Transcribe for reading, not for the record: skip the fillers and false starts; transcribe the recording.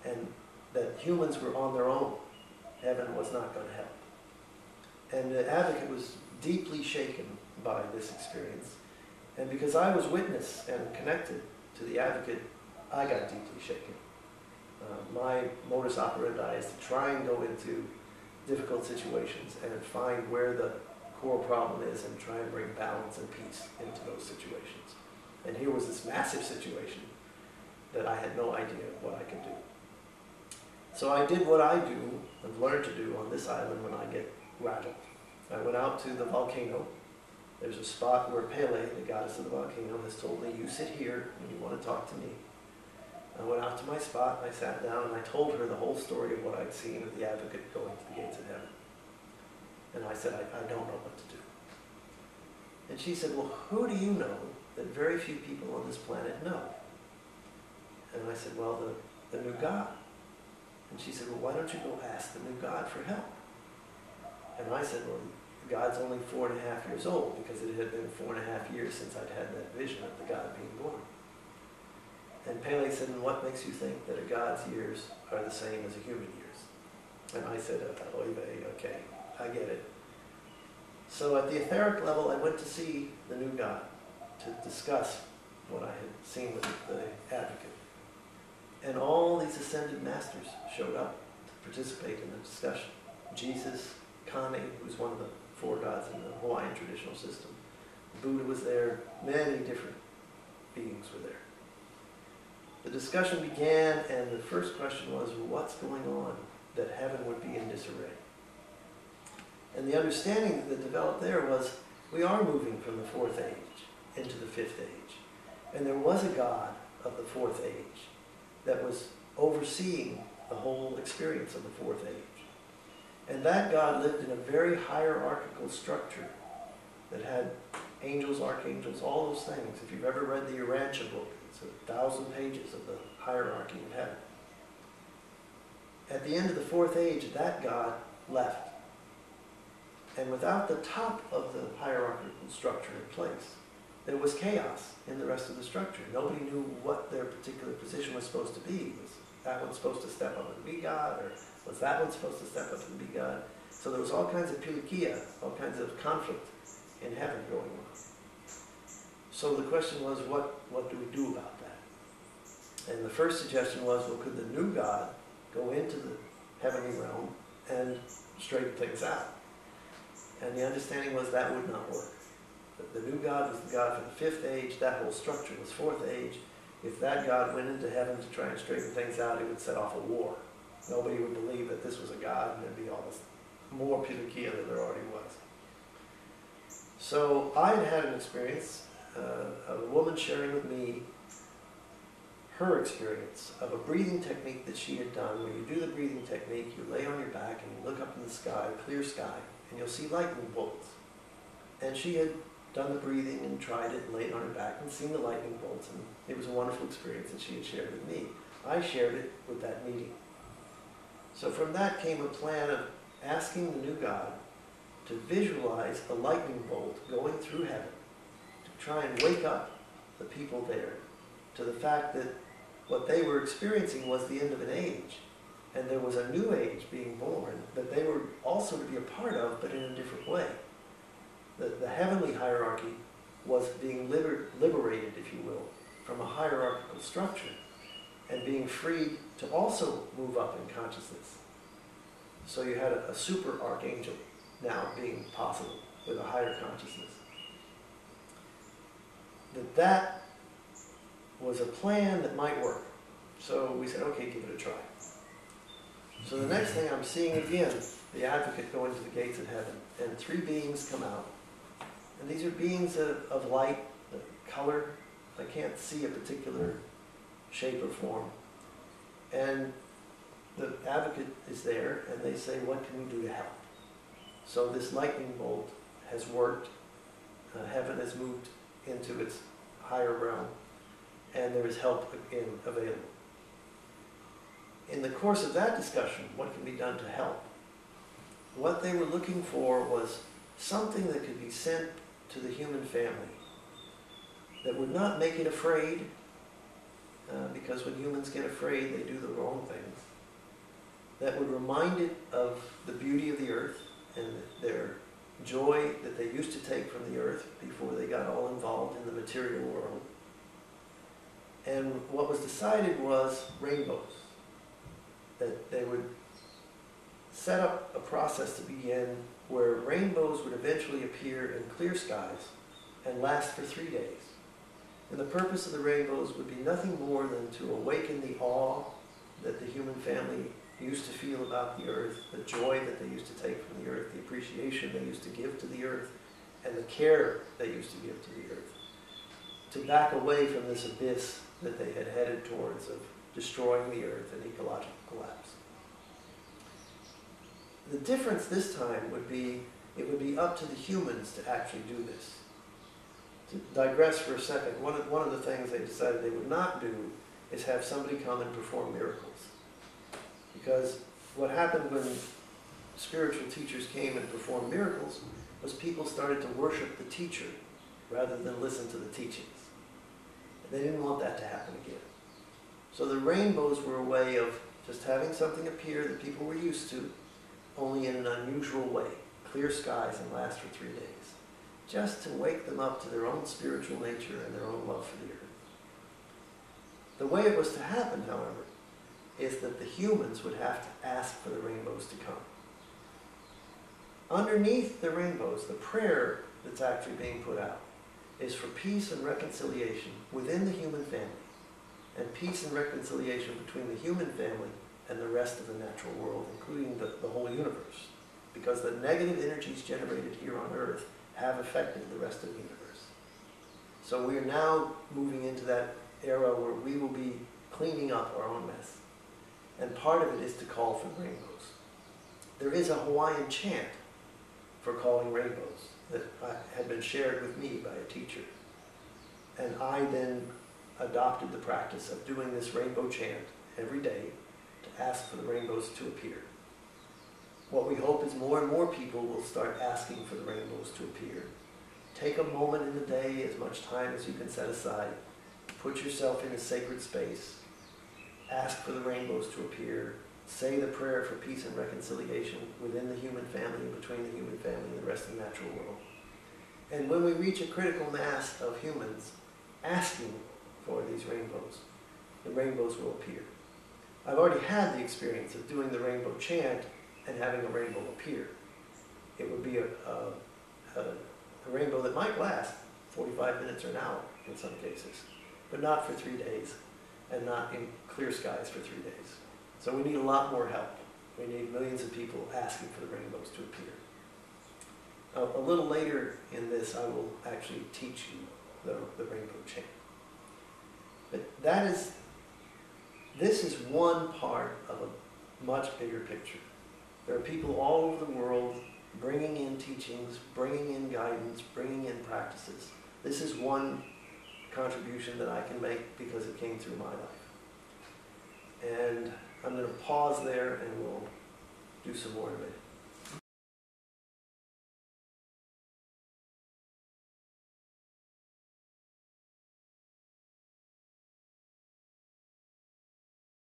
and that humans were on their own. Heaven was not going to help. And the advocate was deeply shaken by this experience. And because I was witness and connected to the advocate, I got deeply shaken. My modus operandi is to try and go into difficult situations and find where the core problem is and try and bring balance and peace into those situations. And here was this massive situation that I had no idea what I could do. So I did what I do and learned to do on this island when I get rattled. I went out to the volcano. There's a spot where Pele, the goddess of the volcano, has told me, you sit here when you want to talk to me. I went out to my spot, and I sat down, and I told her the whole story of what I'd seen with the advocate going to the gates of heaven. And I said, I don't know what to do. And she said, well, who do you know that very few people on this planet know? And I said, well, the new God. And she said, well, why don't you go ask the new God for help? And I said, well, God's only 4.5 years old, because it had been 4.5 years since I'd had that vision of the God being born. And Pele said, and what makes you think that a God's years are the same as a human years? And I said, okay, I get it. So at the etheric level, I went to see the new God to discuss what I had seen with the advocate. And all these ascended masters showed up to participate in the discussion. Jesus, Kane, who's one of the 4 gods in the Hawaiian traditional system. Buddha was there. Many different beings were there. The discussion began, and the first question was, what's going on that heaven would be in disarray? And the understanding that developed there was, we are moving from the 4th age into the 5th age. And there was a God of the 4th age that was overseeing the whole experience of the 4th age. And that God lived in a very hierarchical structure that had angels, archangels, all those things. If you've ever read the Urantia book, it's 1,000 pages of the hierarchy of heaven. At the end of the 4th age, that God left. And without the top of the hierarchical structure in place, there was chaos in the rest of the structure. Nobody knew what their particular position was supposed to be. Was that one supposed to step up and be God, or was that one supposed to step up and be God? So there was all kinds of pilikia, all kinds of conflict in heaven going on. So the question was, what do we do about that? And the first suggestion was, well, could the new God go into the heavenly realm and straighten things out? And the understanding was that would not work. The new God was the God for the 5th age. That whole structure was 4th age. If that God went into heaven to try and straighten things out, it would set off a war. Nobody would believe that this was a God, and there'd be all this more pilikia than there already was. So I had had an experience, a woman sharing with me her experience of a breathing technique that she had done. When you do the breathing technique, you lay on your back and you look up in the sky, clear sky, and you'll see lightning bolts. And she had done the breathing and tried it and laid on her back and seen the lightning bolts, and it was a wonderful experience that she had shared with me. I shared it with that meeting. So from that came a plan of asking the new God to visualize a lightning bolt going through heaven, to try and wake up the people there to the fact that what they were experiencing was the end of an age, and there was a new age being born that they were also to be a part of, but in a different way. The heavenly hierarchy was being liberated, if you will, from a hierarchical structure and being freed to also move up in consciousness. So you had a super archangel now being possible with a higher consciousness. That was a plan that might work. So we said, okay, give it a try. So the next thing I'm seeing again, the advocate go into the gates of heaven, and 3 beings come out. And these are beings of light, color. I can't see a particular shape or form. And the advocate is there, and they say, what can we do to help? So this lightning bolt has worked. Heaven has moved into its higher realm, and there is help again available. In the course of that discussion, what can be done to help? What they were looking for was something that could be sent to the human family that would not make it afraid because when humans get afraid, they do the wrong things, that would remind it of the beauty of the earth and their joy that they used to take from the earth before they got all involved in the material world. And what was decided was rainbows, that they would set up a process to begin where rainbows would eventually appear in clear skies and last for 3 days. And the purpose of the rainbows would be nothing more than to awaken the awe that the human family used to feel about the earth, the joy that they used to take from the earth, the appreciation they used to give to the earth, and the care they used to give to the earth, to back away from this abyss that they had headed towards of destroying the earth and ecological collapse. The difference this time would be, it would be up to the humans to actually do this. To digress for a second, one of the things they decided they would not do is have somebody come and perform miracles. Because what happened when spiritual teachers came and performed miracles was people started to worship the teacher rather than listen to the teachings. And they didn't want that to happen again. So the rainbows were a way of just having something appear that people were used to, only in an unusual way, clear skies and last for 3 days, just to wake them up to their own spiritual nature and their own love for the earth. The way it was to happen, however, is that the humans would have to ask for the rainbows to come. Underneath the rainbows, the prayer that's actually being put out is for peace and reconciliation within the human family, and peace and reconciliation between the human family and the rest of the natural world, including the whole universe, because the negative energies generated here on Earth have affected the rest of the universe. So we are now moving into that era where we will be cleaning up our own mess. And part of it is to call for rainbows. There is a Hawaiian chant for calling rainbows that had been shared with me by a teacher. And I then adopted the practice of doing this rainbow chant every day to ask for the rainbows to appear. What we hope is more and more people will start asking for the rainbows to appear. Take a moment in the day, as much time as you can set aside. Put yourself in a sacred space. Ask for the rainbows to appear. Say the prayer for peace and reconciliation within the human family and between the human family and the rest of the natural world. And when we reach a critical mass of humans asking for these rainbows, the rainbows will appear. I've already had the experience of doing the rainbow chant and having a rainbow appear. It would be a rainbow that might last 45 minutes or an hour in some cases, but not for 3 days, and not in clear skies for 3 days. So we need a lot more help. We need millions of people asking for the rainbows to appear. A little later in this, I will actually teach you the rainbow chant. But this is one part of a much bigger picture. There are people all over the world bringing in teachings, bringing in guidance, bringing in practices. This is one contribution that I can make because it came through my life. And I'm going to pause there and we'll do some more in a minute.